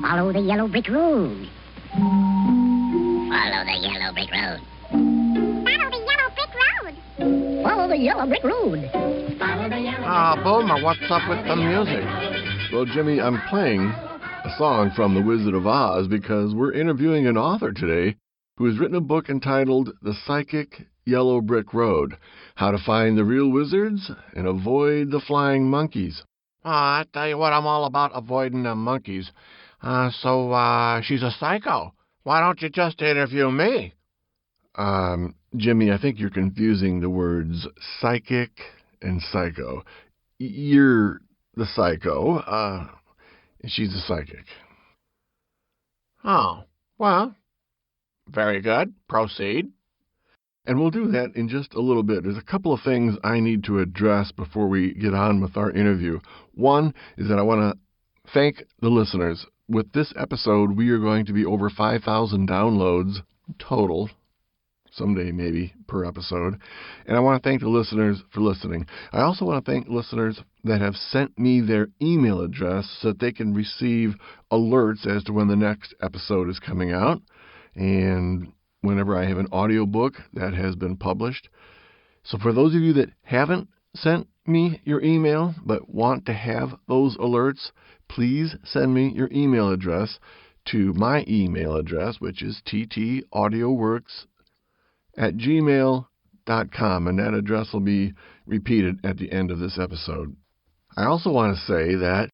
Follow the yellow brick road. Follow the yellow brick road. Follow the yellow brick road. Follow the yellow brick road. Follow the yellow Boomer, what's up with the music? Well, Jimmy, I'm playing a song from The Wizard of Oz because we're interviewing an author today who has written a book entitled The Psychic Yellow Brick Road, How to Find the Real Wizards and Avoid the Flying Monkeys. I tell you what, I'm all about avoiding the monkeys. So she's a psycho. Why don't you just interview me? Jimmy, I think you're confusing the words psychic and psycho. You're the psycho. She's a psychic. Oh, well, very good. Proceed. And we'll do that in just a little bit. There's a couple of things I need to address before we get on with our interview. One is that I want to thank the listeners. With this episode, we are going to be over 5,000 downloads total, someday maybe per episode. And I want to thank the listeners for listening. I also want to thank listeners that have sent me their email address so that they can receive alerts as to when the next episode is coming out. And whenever I have an audiobook that has been published. So for those of you that haven't sent me your email but want to have those alerts, please send me your email address to my email address, which is ttaudioworks@gmail.com, and that address will be repeated at the end of this episode. I also want to say that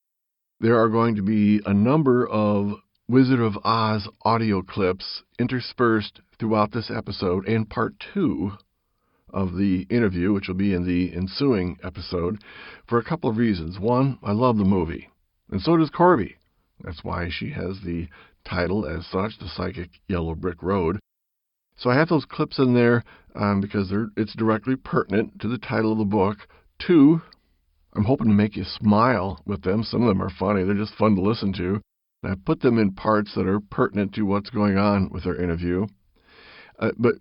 there are going to be a number of Wizard of Oz audio clips interspersed throughout this episode and part 2 of the interview, which will be in the ensuing episode, for a couple of reasons. One, I love the movie, and so does Corbie. That's why she has the title as such, The Psychic Yellow Brick Road. So I have those clips in there because it's directly pertinent to the title of the book. 2, I'm hoping to make you smile with them. Some of them are funny. They're just fun to listen to. And I put them in parts that are pertinent to what's going on with our interview. But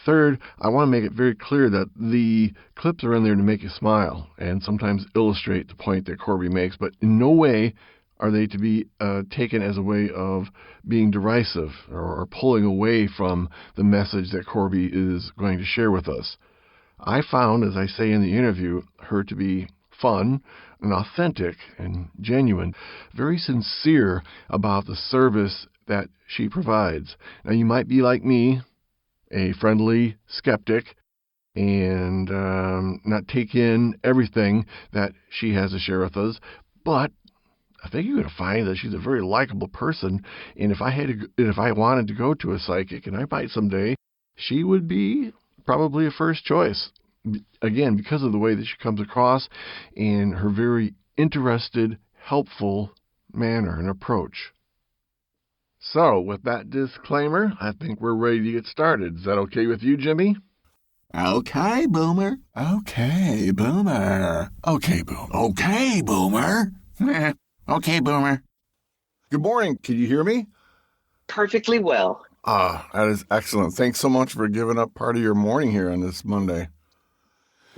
third, I want to make it very clear that the clips are in there to make you smile and sometimes illustrate the point that Corbie makes, but in no way are they to be taken as a way of being derisive or pulling away from the message that Corbie is going to share with us. I found, as I say in the interview, her to be fun and authentic and genuine, very sincere about the service that she provides. Now, you might be like me, a friendly skeptic, and not take in everything that she has to share with us, but I think you're going to find that she's a very likable person, and if I wanted to go to a psychic, and I might someday, she would be probably a first choice. Again, because of the way that she comes across and her very interested, helpful manner and approach. So, with that disclaimer, I think we're ready to get started. Is that okay with you, Jimmy? Okay, Boomer. Okay, Boomer. Okay, Boomer. Okay, Boomer. Okay, Boomer. Good morning. Can you hear me? Perfectly well. That is excellent. Thanks so much for giving up part of your morning here on this Monday.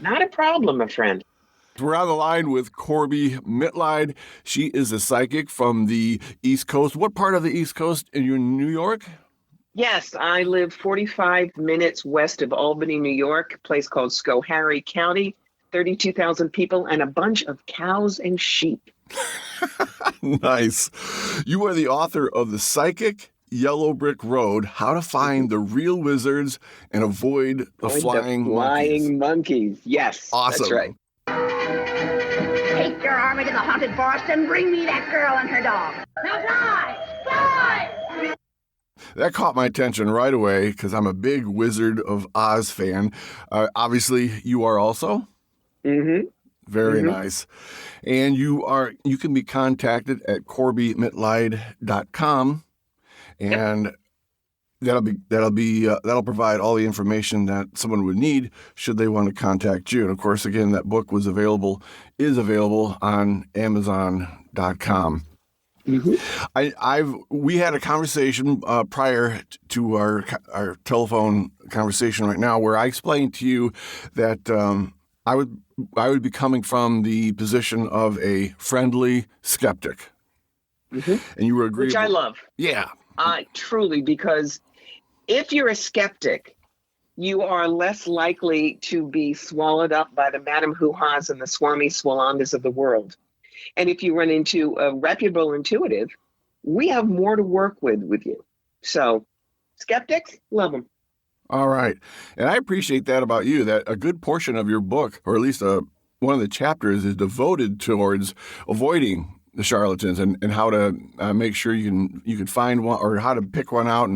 Not a problem, my friend. We're on the line with Corbie Mitleid. She is a psychic from the East Coast. What part of the East Coast? Are you in New York? Yes, I live 45 minutes west of Albany, New York, a place called Schoharie County, 32,000 people, and a bunch of cows and sheep. Nice. You are the author of The Psychic Yellow Brick Road, How to Find the Real Wizards and Avoid the Flying Monkeys. Yes, awesome. That's right. Take your army to the haunted forest and bring me that girl and her dog. Now fly! Fly! That caught my attention right away because I'm a big Wizard of Oz fan. Obviously, you are also? Mm-hmm. Very nice. And you can be contacted at CorbieMitleid.com, and that'll provide all the information that someone would need should they want to contact you. And of course, again, that book is available on Amazon.com. Mm-hmm. We had a conversation prior to our telephone conversation right now where I explained to you that I would be coming from the position of a friendly skeptic. And you were agreeable. Which I love. Yeah. Truly, because if you're a skeptic, you are less likely to be swallowed up by the Madam Hoo-Ha's and the Swami Salamis of the world. And if you run into a reputable intuitive, we have more to work with you. So skeptics, love them. All right. And I appreciate that about you, that a good portion of your book, or at least one of the chapters, is devoted towards avoiding the charlatans and how to make sure you can find one, or how to pick one out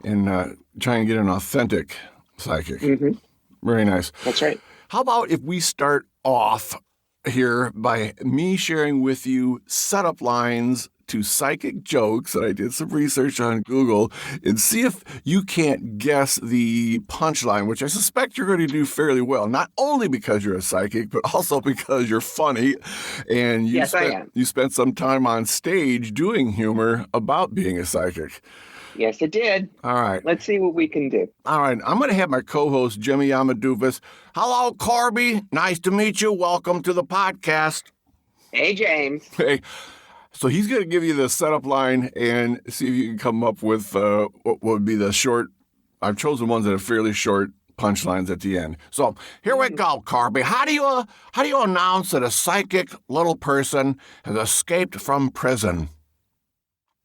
and try and get an authentic psychic. Mm-hmm. Very nice. That's right. How about if we start off here by me sharing with you setup lines to psychic jokes that I did some research on Google, and see if you can't guess the punchline, which I suspect you're going to do fairly well, not only because you're a psychic, but also because you're funny, and I am. You spent some time on stage doing humor about being a psychic. Yes, it did. All right. Let's see what we can do. All right. I'm going to have my co-host, Jimmy Amadufus. Hello, Corbie. Nice to meet you. Welcome to the podcast. Hey, James. Hey. So he's going to give you the setup line and see if you can come up with what would be the short. I've chosen ones that are fairly short punchlines at the end. So here we go, Corbie. How do you announce that a psychic little person has escaped from prison?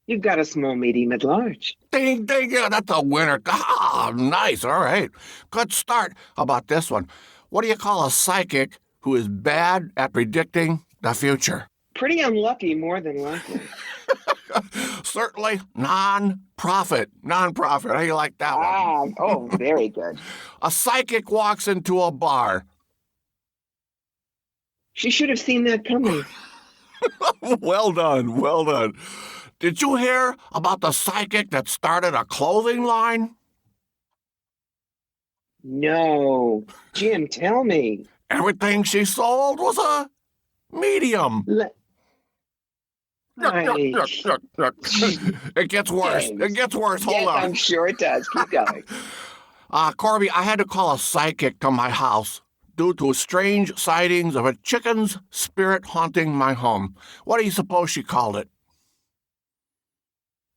You've got a small, medium, at large. Ding, ding, yeah, that's a winner. Ah, nice. All right. Good start. How about this one? What do you call a psychic who is bad at predicting the future? Pretty unlucky, more than likely. Certainly non-profit. Non-profit. How do you like that one? Oh, very good. A psychic walks into a bar. She should have seen that coming. Well done. Well done. Did you hear about the psychic that started a clothing line? No. Jim, tell me. Everything she sold was a medium. It gets worse. James. It gets worse. Hold Yes, on. I'm sure it does. Keep going. Corbie, I had to call a psychic to my house due to strange sightings of a chicken's spirit haunting my home. What do you suppose she called it?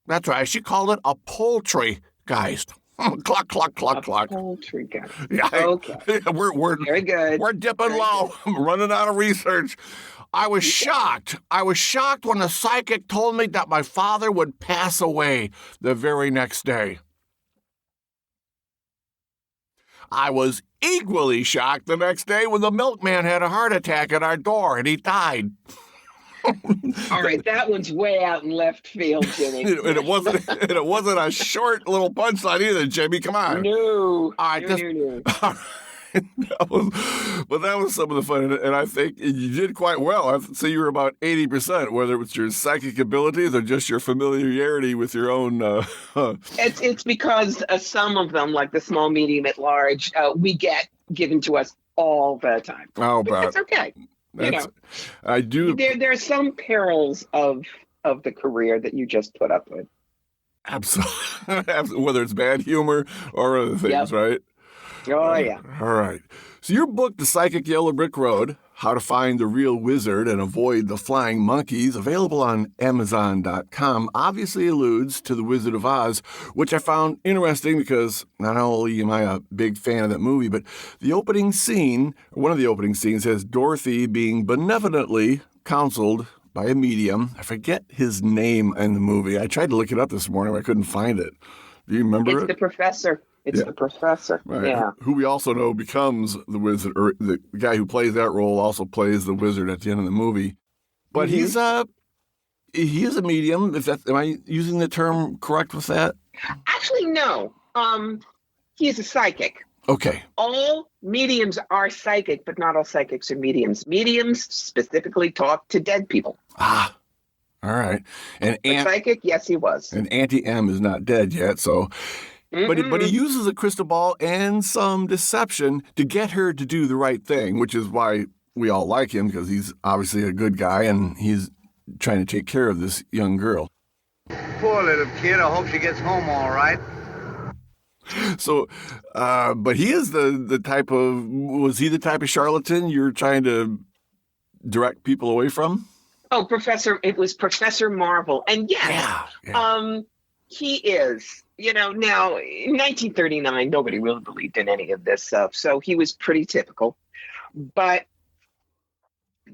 That's right. She called it a poultrygeist. Cluck, cluck, cluck, cluck. Poultrygeist. Yeah, Okay. We're Very good. We're dipping Very low. I'm running out of research. I was shocked. I was shocked when the psychic told me that my father would pass away the very next day. I was equally shocked the next day when the milkman had a heart attack at our door and he died. All right, that one's way out in left field, Jimmy. And it wasn't a short little punchline either, Jimmy. Come on. No. All right, No. that was some of the fun, and I think you did quite well. I'd say you were about 80%, whether it was your psychic abilities or just your familiarity with your own. It's because some of them, like the small, medium, at large, we get given to us all the time. Oh, but that's okay. I do. There are some perils of the career that you just put up with. Absolutely. Whether it's bad humor or other things, right? Oh, yeah. All right. So your book, The Psychic Yellow Brick Road, How to Find the Real Wizard and Avoid the Flying Monkeys, available on Amazon.com, obviously alludes to The Wizard of Oz, which I found interesting because not only am I a big fan of that movie, but the opening scene, one of the opening scenes, has Dorothy being benevolently counseled by a medium. I forget his name in the movie. I tried to look it up this morning, but I couldn't find it. Do you remember it? It's the professor. It's the professor. Right. Yeah. Who we also know becomes the wizard, or the guy who plays that role also plays the wizard at the end of the movie. But he is a medium. Am I using the term correct with that? Actually, no. He's a psychic. Okay. All mediums are psychic, but not all psychics are mediums. Mediums specifically talk to dead people. Ah. All right. And psychic, yes, he was. And Auntie M is not dead yet, so. But he uses a crystal ball and some deception to get her to do the right thing, which is why we all like him, because he's obviously a good guy and he's trying to take care of this young girl. Poor little kid. I hope she gets home all right. So, but he is the type of, was he the type of charlatan you're trying to direct people away from? Oh, it was Professor Marvel. And yes, he is, now in 1939, nobody really believed in any of this stuff. So he was pretty typical. But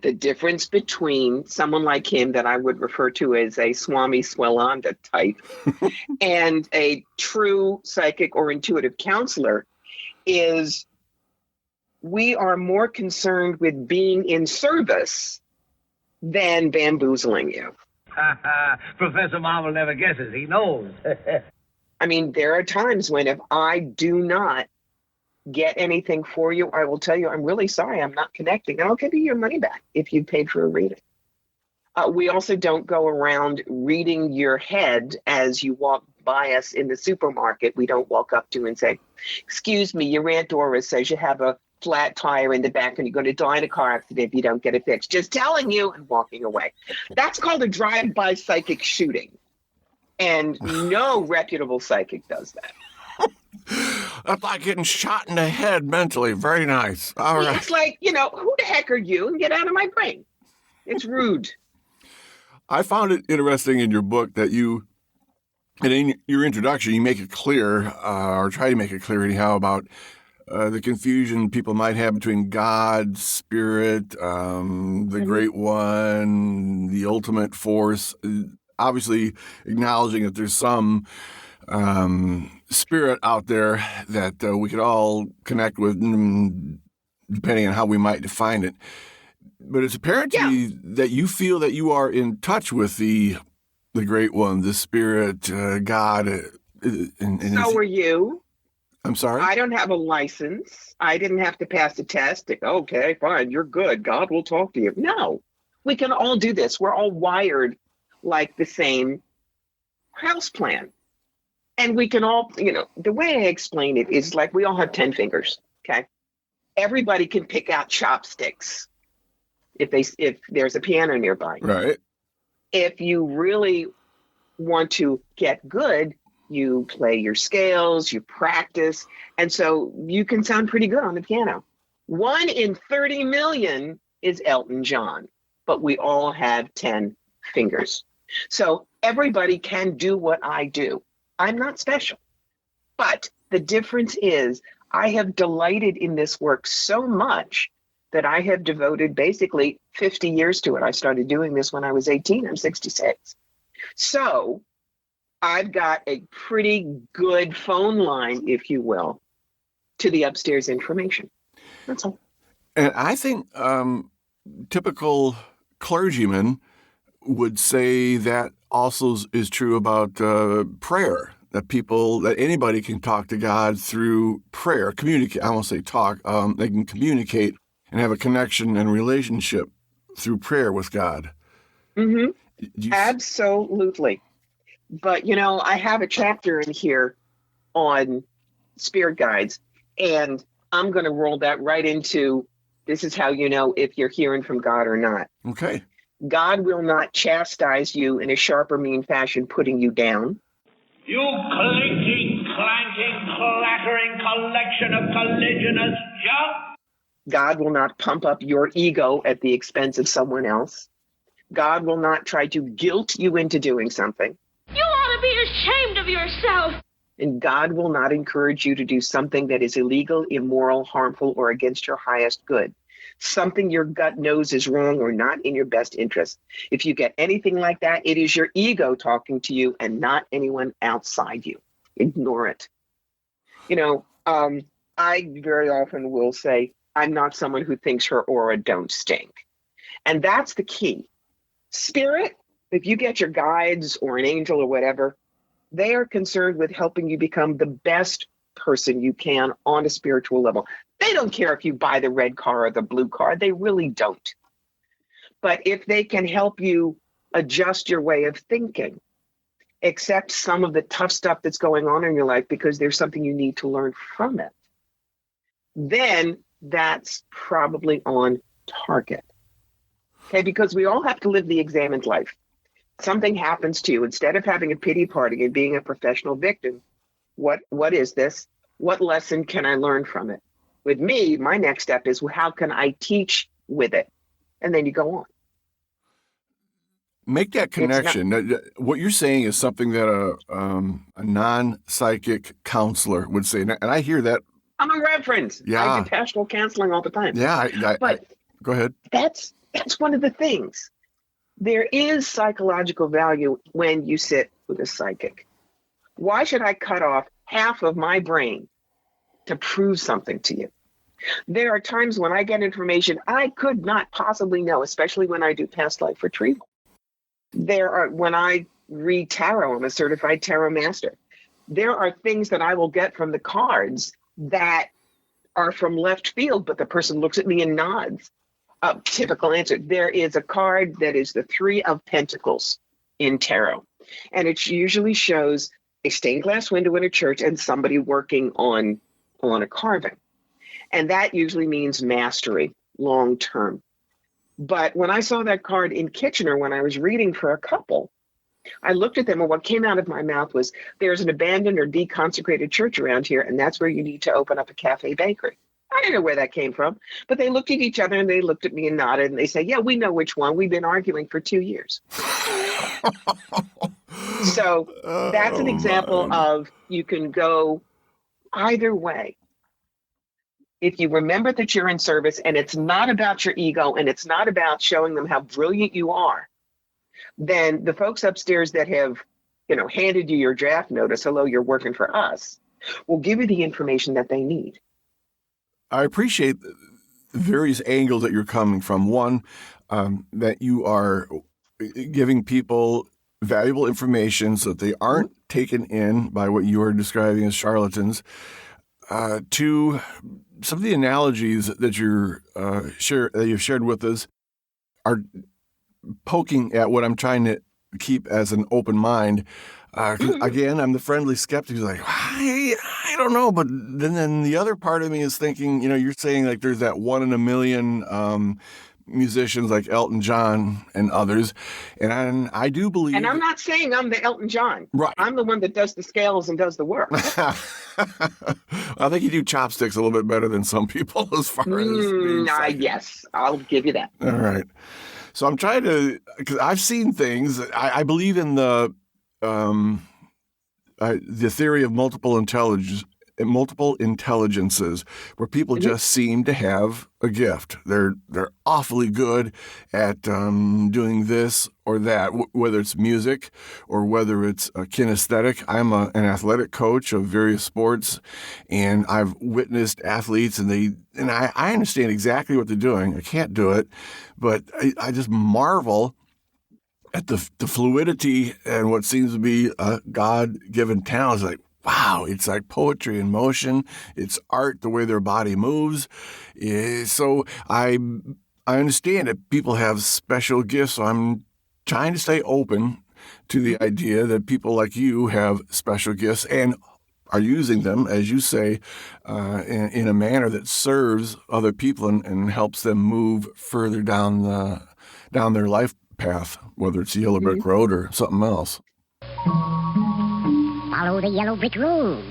the difference between someone like him that I would refer to as a Swami Salami type and a true psychic or intuitive counselor is we are more concerned with being in service than bamboozling you. Professor Marvel never guesses. He knows. I mean, there are times when if I do not get anything for you, I will tell you, I'm really sorry, I'm not connecting, and I'll give you your money back if you paid for a reading. We also don't go around reading your head as you walk by us in the supermarket. We don't walk up to you and say, excuse me, your Aunt Dora says you have a flat tire in the back and you're going to die in a car accident if you don't get it fixed. Just telling you and walking away. That's called a drive-by psychic shooting. And no reputable psychic does that. That's like getting shot in the head mentally. Very nice. All right. It's like, who the heck are you? And get out of my brain. It's rude. I found it interesting in your book that and in your introduction, you make it clear, or try to make it clear anyhow, about the confusion people might have between God, Spirit, the Great One, the ultimate force. Obviously, acknowledging that there's some spirit out there that we could all connect with, depending on how we might define it. But it's apparent to me that you feel that you are in touch with the Great One, the Spirit, God. So are you. I'm sorry? I don't have a license. I didn't have to pass a test. Okay, fine, you're good. God will talk to you. No, we can all do this. We're all wired like the same house plan. And we can all, the way I explain it is like we all have 10 fingers, okay? Everybody can pick out chopsticks if there's a piano nearby. Right. If you really want to get good, you play your scales, you practice, and so you can sound pretty good on the piano. 1 in 30 million is Elton John, but we all have 10 fingers. So everybody can do what I do. I'm not special. But the difference is I have delighted in this work so much that I have devoted basically 50 years to it. I started doing this when I was 18. I'm 66. So I've got a pretty good phone line, if you will, to the upstairs information. That's all. And I think typical clergymen would say that also is true about prayer, that anybody can talk to God through prayer, communicate. I won't say talk. They can communicate and have a connection and relationship through prayer with God. Mm-hmm. Absolutely. But, I have a chapter in here on spirit guides, and I'm going to roll that right into this is how you know if you're hearing from God or not. Okay. God will not chastise you in a sharp or mean fashion, putting you down. You clinking, clanking, clattering collection of colliginous junk. God will not pump up your ego at the expense of someone else. God will not try to guilt you into doing something. You ought to be ashamed of yourself. And God will not encourage you to do something that is illegal, immoral, harmful, or against your highest good. Something your gut knows is wrong or not in your best interest. If you get anything like that, it is your ego talking to you and not anyone outside you. Ignore it. I very often will say, I'm not someone who thinks her aura don't stink. And that's the key. Spirit, if you get your guides or an angel or whatever, they are concerned with helping you become the best person you can on a spiritual level. They don't care if you buy the red car or the blue car. They really don't. But if they can help you adjust your way of thinking, accept some of the tough stuff that's going on in your life because there's something you need to learn from it, then that's probably on target. Okay, because we all have to live the examined life. Something happens to you. Instead of having a pity party and being a professional victim, what is this? What lesson can I learn from it? With me, my next step is, how can I teach with it? And then you go on. Make that connection. What you're saying is something that a non-psychic counselor would say, and I hear that. I'm a reverend. Yeah. I do pastoral counseling all the time. Yeah, go ahead. That's one of the things. There is psychological value when you sit with a psychic. Why should I cut off half of my brain to prove something to you? There are times when I get information I could not possibly know, especially when I do past life retrieval. When I read tarot, I'm a certified tarot master. There are things that I will get from the cards that are from left field, but the person looks at me and nods. Typical answer. There is a card that is the 3 of Pentacles in tarot, and it usually shows a stained glass window in a church and somebody working on a carving. And that usually means mastery, long term. But when I saw that card in Kitchener, when I was reading for a couple, I looked at them, and what came out of my mouth was, there's an abandoned or deconsecrated church around here, and that's where you need to open up a cafe bakery. I didn't know where that came from, but they looked at each other and they looked at me and nodded, and they said, yeah, we know which one. We've been arguing for 2 years. So that's an example of you can go either way. If you remember that you're in service and it's not about your ego and it's not about showing them how brilliant you are, then the folks upstairs that have, handed you your draft notice, hello, you're working for us, will give you the information that they need. I appreciate the various angles that you're coming from. One, that you are giving people valuable information so that they aren't taken in by what you are describing as charlatans. Two, some of the analogies that you've shared with us are poking at what I'm trying to keep as an open mind. Again, I'm the friendly skeptic who's like, I don't know. But then the other part of me is thinking, you're saying like there's that 1 in a million musicians like Elton John and others. And I do believe. And I'm not saying I'm the Elton John. Right. I'm the one that does the scales and does the work. I think you do chopsticks a little bit better than some people as far as. Yes, I'll give you that. All right. So I'm trying to, because I've seen things. I believe in the theory of multiple intelligences, where people just seem to have a gift. They're awfully good at doing this or that, whether it's music or whether it's kinesthetic. I'm an athletic coach of various sports, and I've witnessed athletes, and I understand exactly what they're doing. I can't do it, but I just marvel at the fluidity and what seems to be a God-given talent. It's like, wow, it's like poetry in motion. It's art, the way their body moves. So I understand that people have special gifts. So I'm trying to stay open to the idea that people like you have special gifts and are using them, as you say, in a manner that serves other people and helps them move further down their life path, whether it's Yellow Brick Road or something else. Follow the yellow brick road.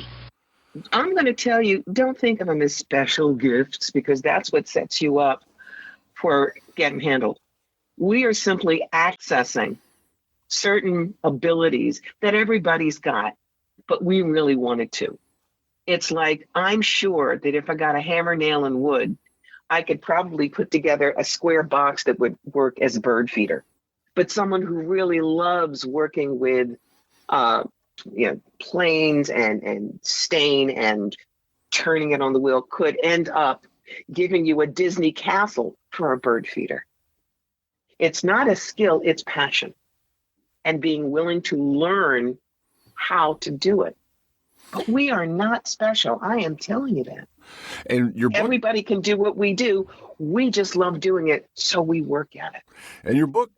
I'm going to tell you, don't think of them as special gifts, because that's what sets you up for getting handled. We are simply accessing certain abilities that everybody's got, but we really wanted to. It's like, I'm sure that if I got a hammer, nail, and wood, I could probably put together a square box that would work as a bird feeder. But someone who really loves working with planes and stain and turning it on the wheel could end up giving you a Disney castle for a bird feeder. It's not a skill, it's passion and being willing to learn how to do it. But we are not special. I am telling you that. And your book, everybody can do what we do. We just love doing it, so we work at it. And your book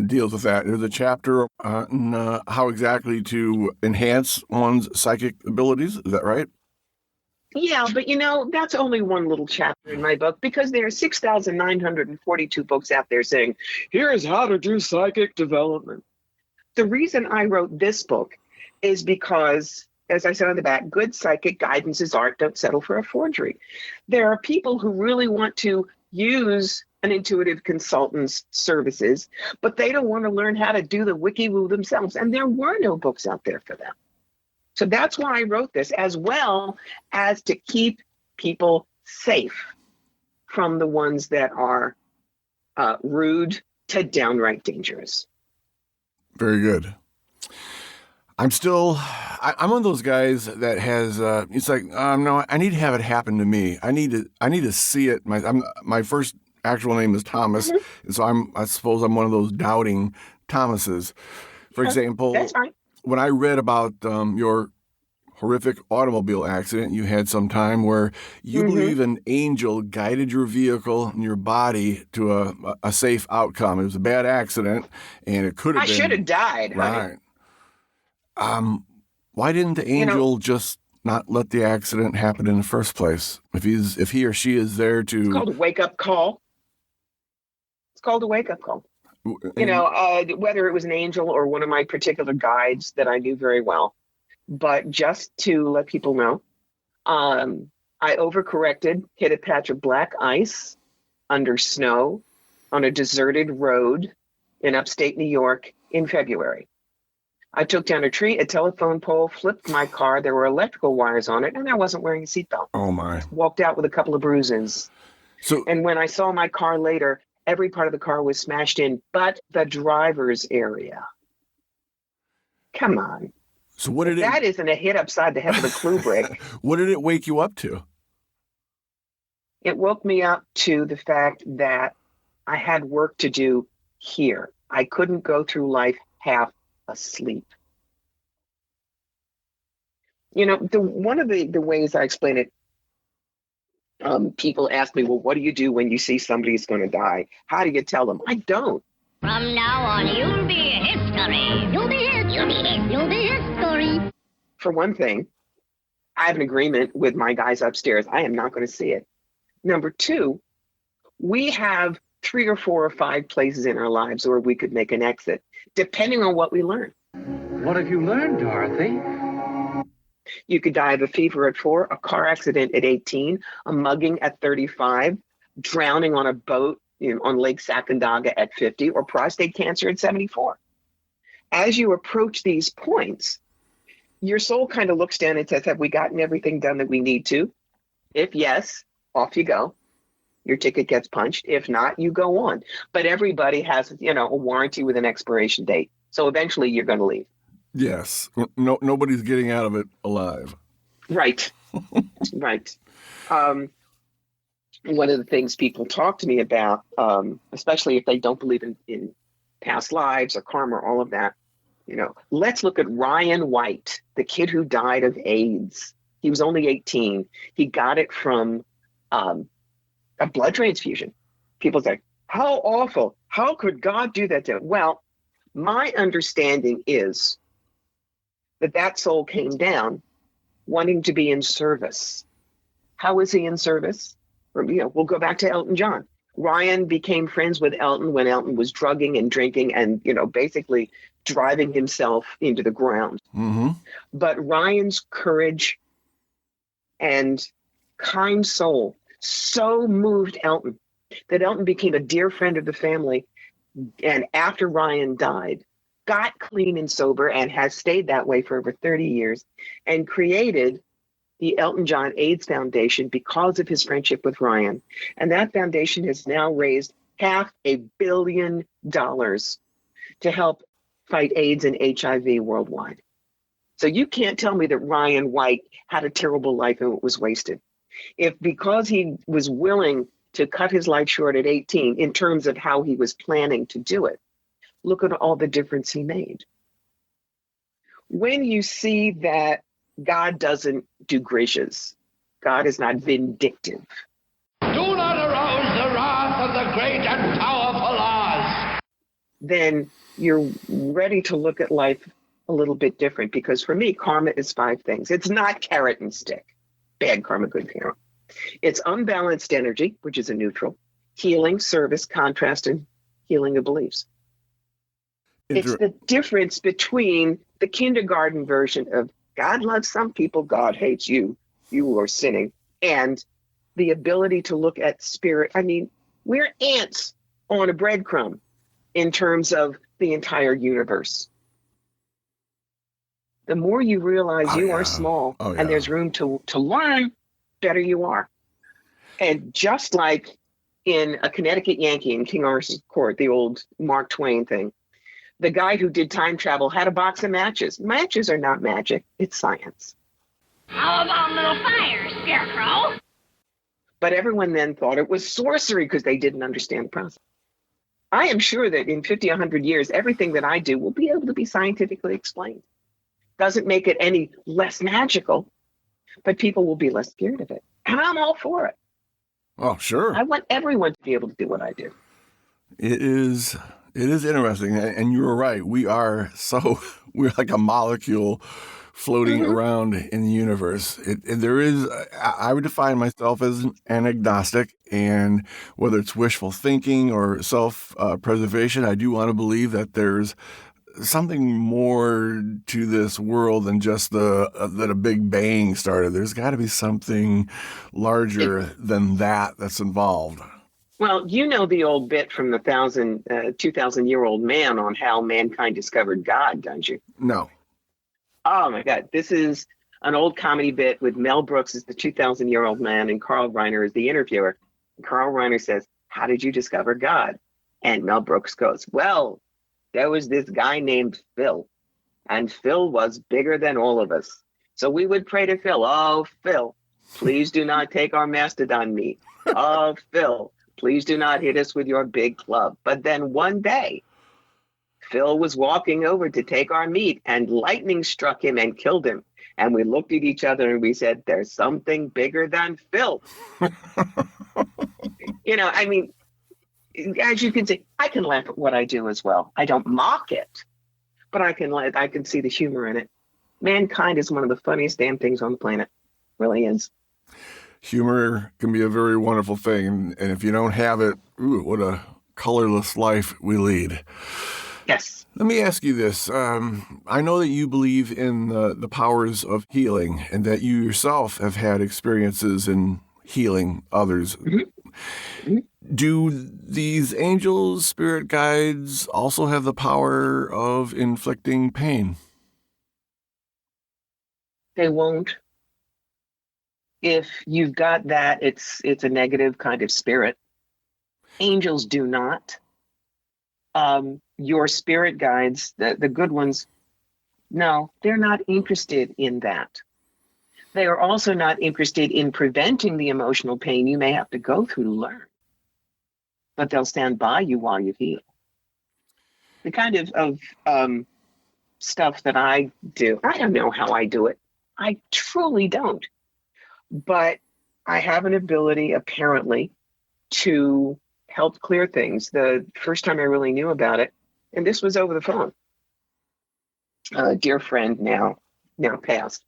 deals with that. There's a chapter on how exactly to enhance one's psychic abilities. Is that right? Yeah, but that's only one little chapter in my book, because there are 6,942 books out there saying, here's how to do psychic development. The reason I wrote this book is because, as I said on the back, good psychic guidance is art. Don't settle for a forgery. There are people who really want to use an intuitive consultant's services, but they don't want to learn how to do the wiki-woo themselves. And there were no books out there for them. So that's why I wrote this, as well as to keep people safe from the ones that are rude to downright dangerous. Very good. I'm one of those guys that has, it's like, no, I need to have it happen to me. I need to see it. My first actual name is Thomas. And so I suppose I'm one of those doubting Thomases. For example, that's fine. When I read about your horrific automobile accident you had some time where you believe an angel guided your vehicle and your body to a safe outcome. It was a bad accident, and it could have been. I should have died. Right. Honey. Why didn't the angel just not let the accident happen in the first place? If he or she is there to... It's called a wake-up call. It's called a wake-up call. Whether it was an angel or one of my particular guides that I knew very well. But just to let people know, I overcorrected, hit a patch of black ice under snow on a deserted road in upstate New York in February. I took down a tree, a telephone pole, flipped my car. There were electrical wires on it, and I wasn't wearing a seatbelt. Oh, my. Walked out with a couple of bruises. And when I saw my car later, every part of the car was smashed in, but the driver's area. Come on. So what did that isn't a hit upside the head with a clue brick. What did it wake you up to? It woke me up to the fact that I had work to do here. I couldn't go through life half asleep. One of the ways I explain it, people ask me, well, what do you do when you see somebody's going to die? How do you tell them? I don't. From now on, you'll be history. You'll be history. For one thing, I have an agreement with my guys upstairs. I am not going to see it. Number two, we have 3 or 4 or 5 places in our lives where we could make an exit, depending on what we learn. What have you learned, Dorothy? You could die of a fever at 4, a car accident at 18, a mugging at 35, drowning on a boat on Lake Sacandaga at 50, or prostate cancer at 74. As you approach these points, your soul kind of looks down and says, have we gotten everything done that we need to? If yes, off you go. Your ticket gets punched. If not, you go on. But everybody has, a warranty with an expiration date. So eventually you're going to leave. Yes. Nobody's getting out of it alive. Right. Right. One of the things people talk to me about, especially if they don't believe in past lives or karma or all of that, let's look at Ryan White, the kid who died of AIDS. He was only 18. He got it from a blood transfusion. People say, how awful. How could God do that to him? Well, my understanding is that soul came down wanting to be in service. How is he in service? We'll go back to Elton John. Ryan became friends with Elton when Elton was drugging and drinking and, basically driving himself into the ground. Mm-hmm. But Ryan's courage and kind soul so moved Elton that Elton became a dear friend of the family. And after Ryan died, got clean and sober and has stayed that way for over 30 years and created the Elton John AIDS Foundation because of his friendship with Ryan. And that foundation has now raised $500 million to help fight AIDS and HIV worldwide. So you can't tell me that Ryan White had a terrible life and it was wasted. If because he was willing to cut his life short at 18 in terms of how he was planning to do it, look at all the difference he made. When you see that God doesn't do gracious, God is not vindictive. Do not arouse the wrath of the great and powerful Oz. Then you're ready to look at life a little bit different, because for me, karma is 5 things. It's not carrot and stick. Bad karma, good karma. It's unbalanced energy, which is a neutral, healing, service, contrast, and healing of beliefs. It's the difference between the kindergarten version of God loves some people, God hates you, you are sinning, and the ability to look at spirit. I mean, We're ants on a breadcrumb in terms of the entire universe. The more you realize you are small and there's room to learn, better you are. And just like in A Connecticut Yankee in King Arthur's Court, the old Mark Twain thing, the guy who did time travel had a box of matches. Matches are not magic. It's science. How about a little fire, Scarecrow? But everyone then thought it was sorcery because they didn't understand the process. I am sure that in 50, 100 years, everything that I do will be able to be scientifically explained. Doesn't make it any less magical, but people will be less scared of it. And I'm all for it. Oh, sure. I want everyone to be able to do what I do. It is interesting, and you were right. We're like a molecule floating around in the universe. I would define myself as an agnostic, and whether it's wishful thinking or self-preservation, I do want to believe that there's something more to this world than just that a big bang started. There's got to be something larger than that's involved. Well, you know the old bit from the 2,000-year-old man on how mankind discovered God, don't you? No. Oh, my God. This is an old comedy bit with Mel Brooks as the 2,000-year-old man and Carl Reiner as the interviewer. And Carl Reiner says, "How did you discover God?" And Mel Brooks goes, "Well, there was this guy named Phil, and Phil was bigger than all of us. So we would pray to Phil, 'Oh, Phil, please do not take our mastodon meat. Oh, Phil, please do not hit us with your big club.' But then one day, Phil was walking over to take our meat, and lightning struck him and killed him. And we looked at each other and we said, 'There's something bigger than Phil.'" I mean, as you can see, I can laugh at what I do as well. I don't mock it, but I can see the humor in it. Mankind is one of the funniest damn things on the planet. Really is. Humor can be a very wonderful thing, and if you don't have it, what a colorless life we lead. Yes. Let me ask you this. I know that you believe in the powers of healing, and that you yourself have had experiences in healing others. Mm-hmm. Do these angels, spirit guides, also have the power of inflicting pain? They won't. If you've got that, it's a negative kind of spirit. Angels do not. Your spirit guides, the good ones, no, they're not interested in that. They are also not interested in preventing the emotional pain you may have to go through to learn. But they'll stand by you while you heal. The kind of stuff that I do, I don't know how I do it. I truly don't. But I have an ability, apparently, to help clear things. The first time I really knew about it, and this was over the phone, a dear friend now passed,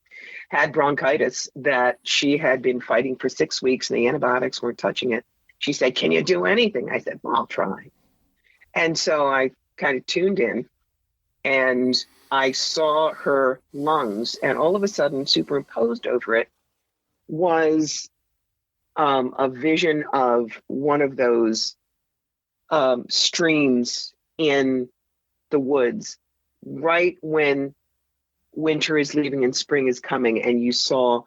had bronchitis that she had been fighting for 6 weeks, and the antibiotics weren't touching it. She said, "Can you do anything?" I said, "Well, I'll try." And so I kind of tuned in, and I saw her lungs, and all of a sudden, superimposed over it was a vision of one of those streams in the woods right when winter is leaving and spring is coming, and you saw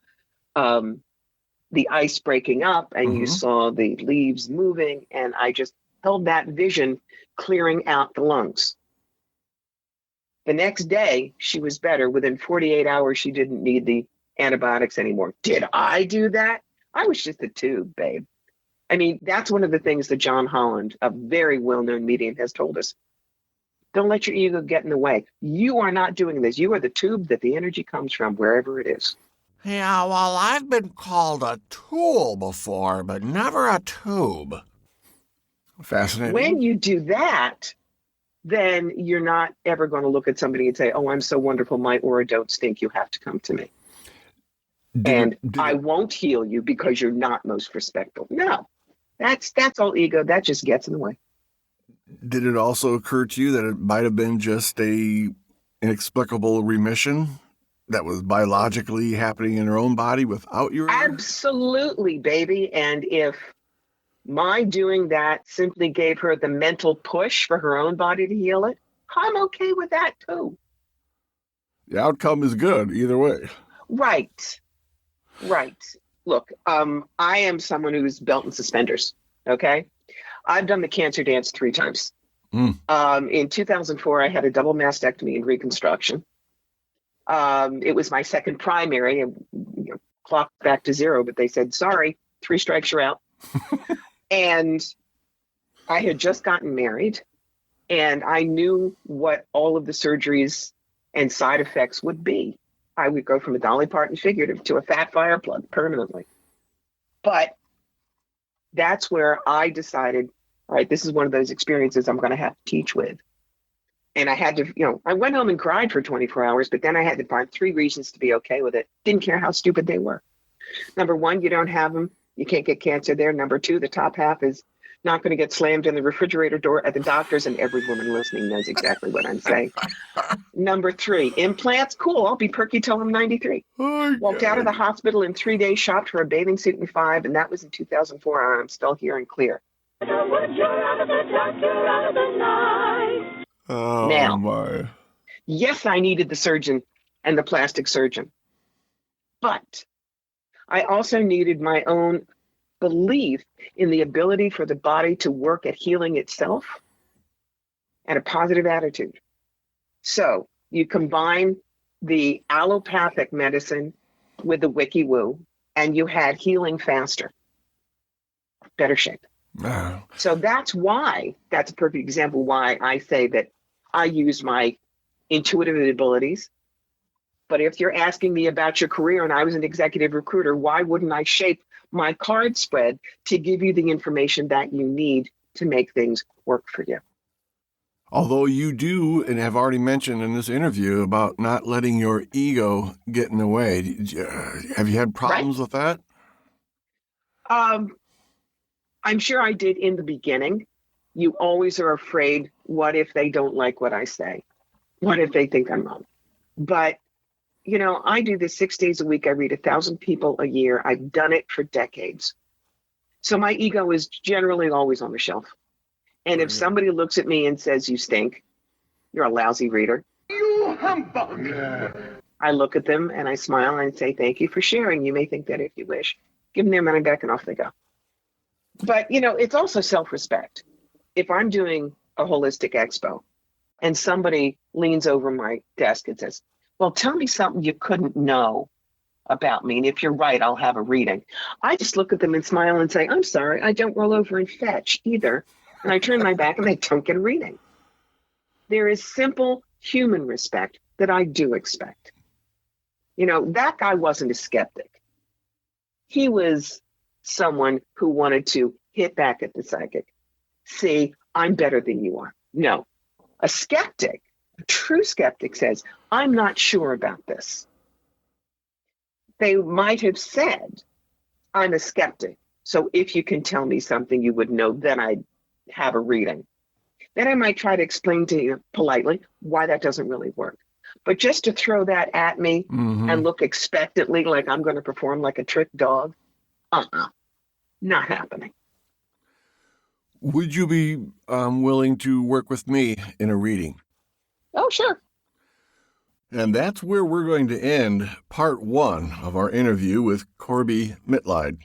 the ice breaking up, and you saw the leaves moving, and I just held that vision clearing out the lungs. The next day, she was better. Within 48 hours, she didn't need the antibiotics anymore. Did I do that? I was just a tube, babe. I mean, that's one of the things that John Holland, a very well-known medium, has told us. Don't let your ego get in the way. You are not doing this. You are the tube that the energy comes from, wherever it is. Yeah, well, I've been called a tool before, but never a tube. Fascinating. When you do that, then you're not ever going to look at somebody and say, "Oh, I'm so wonderful, my aura don't stink, you have to come to me." I won't heal you because you're not most respectful. No, that's all ego. That just gets in the way. Did it also occur to you that it might have been just a inexplicable remission that was biologically happening in her own body without your... Absolutely, baby. And if my doing that simply gave her the mental push for her own body to heal it, I'm okay with that too. The outcome is good either way. Right. Look, I am someone who's belt and suspenders. Okay. I've done the cancer dance 3 times. In 2004, I had a double mastectomy and reconstruction. It was my second primary, and clocked back to 0, but they said, sorry, 3 strikes, you're out. And I had just gotten married, and I knew what all of the surgeries and side effects would be. I would go from a Dolly Parton figurative to a fat fire plug permanently. But that's where I decided, all right, this is one of those experiences I'm going to have to teach with. And I had to, I went home and cried for 24 hours, but then I had to find 3 reasons to be okay with it. Didn't care how stupid they were. Number 1, you don't have them. You can't get cancer there. Number 2, the top half is not going to get slammed in the refrigerator door at the doctor's, and every woman listening knows exactly what I'm saying. Number 3, implants, cool. I'll be perky till I'm 93. Walked out of the hospital in 3 days, shopped for a bathing suit in 5, and that was in 2004, and I'm still here and clear. Oh, now, my. Yes, I needed the surgeon and the plastic surgeon, but I also needed my own belief in the ability for the body to work at healing itself and a positive attitude. So you combine the allopathic medicine with the wiki woo, and you had healing faster, better shape. Wow. So that's a perfect example why I say that I use my intuitive abilities. But if you're asking me about your career and I was an executive recruiter, why wouldn't I shape my card spread to give you the information that you need to make things work for you? Although you do, and have already mentioned in this interview about not letting your ego get in the way. Have you had problems with that? I'm sure I did in the beginning. You always are afraid, what if they don't like what I say? What if they think I'm wrong? But, I do this 6 days a week. I read 1,000 people a year. I've done it for decades. So my ego is generally always on the shelf. And if somebody looks at me and says, you stink, you're a lousy reader. You humbug! I look at them and I smile and say, thank you for sharing. You may think that if you wish. Give them their money back and off they go. But, it's also self-respect. If I'm doing a holistic expo and somebody leans over my desk and says, well, tell me something you couldn't know about me. And if you're right, I'll have a reading. I just look at them and smile and say, I'm sorry, I don't roll over and fetch either. And I turn my back and they don't get a reading. There is simple human respect that I do expect. That guy wasn't a skeptic. He was someone who wanted to hit back at the psychic. See, I'm better than you are. No, a skeptic, a true skeptic says, I'm not sure about this. They might have said, I'm a skeptic. So if you can tell me something you would know, then I'd have a reading. Then I might try to explain to you politely why that doesn't really work. But just to throw that at me and look expectantly like I'm going to perform like a trick dog, not happening. Would you be willing to work with me in a reading? Oh, sure. And that's where we're going to end part 1 of our interview with Corbie Mitleid.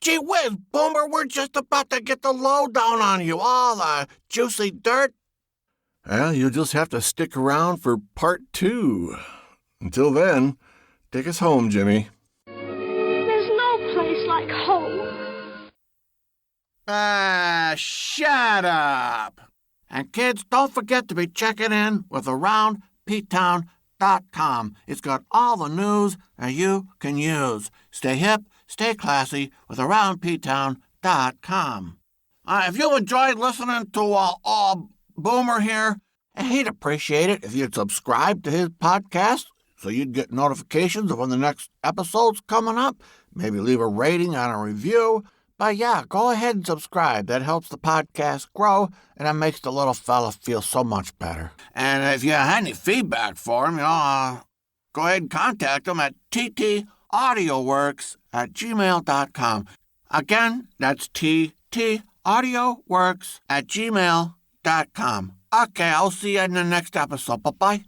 Gee whiz, Boomer, we're just about to get the lowdown on you, all the juicy dirt. Well, you'll just have to stick around for part 2. Until then, take us home, Jimmy. There's no place like home. Shut up. And kids, don't forget to be checking in with AroundPtown.com. It's got all the news that you can use. Stay hip, stay classy with AroundPtown.com. If you enjoyed listening to Boomer here, he'd appreciate it if you'd subscribe to his podcast so you'd get notifications of when the next episode's coming up. Maybe leave a rating on a review. But yeah, go ahead and subscribe. That helps the podcast grow, and that makes the little fella feel so much better. And if you have any feedback for him, go ahead and contact him at ttaudioworks@gmail.com. Again, that's ttaudioworks audioworks@gmail.com. Okay, I'll see you in the next episode. Bye-bye.